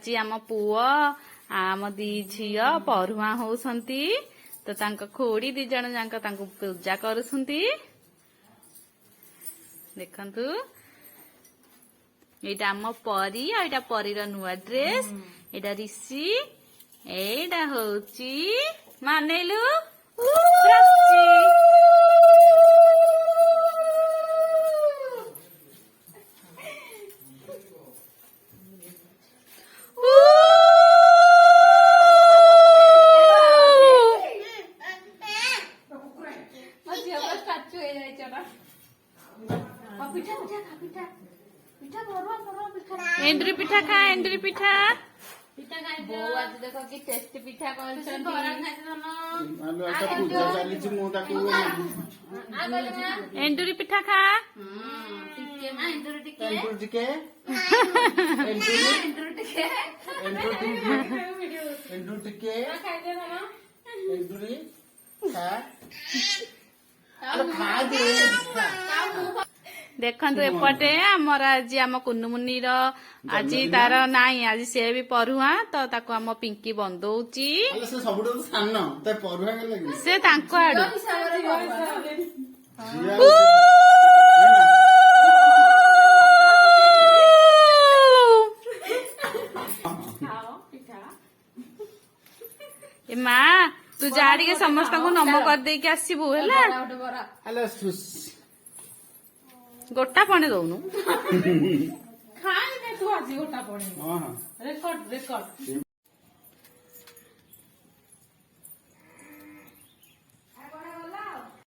ଆଜି ଆମ ପୁଅ ଆମ ଦି ଝିଅ ପରୁହାଁ ହଉଛନ୍ତି ତ ତାଙ୍କ ଖୁଡି ଦି ଜଣ ଯାଙ୍କ ତାଙ୍କୁ ପୂଜା କରୁଛନ୍ତି। ଦେଖନ୍ତୁ ଏଇଟା ଆମ ପରୀ ଆଉ ଏଇଟା ପରୀର ନୂଆ ଡ୍ରେସ, ଏଇଟା ରିଷି, ଏଇଟା ହଉଛି ମାନେଲୁ एंडुरी पिठा खा एंडुरी पिठा आज देख कि टेस्टी पिठा एंडुरी पिठा खा देखु एपटे आमर आज आम कुनुमुनीर आज तार नाई आज सी भी परुआ तो ताको आम पिंकी बंदौची से तांको आडू ए माँ तू जाड़ी के समस्त को नम कर दे के आसीबू हैला गोटा पानी दौनु खाई तू आज गोटा पानी रेकॉर्ड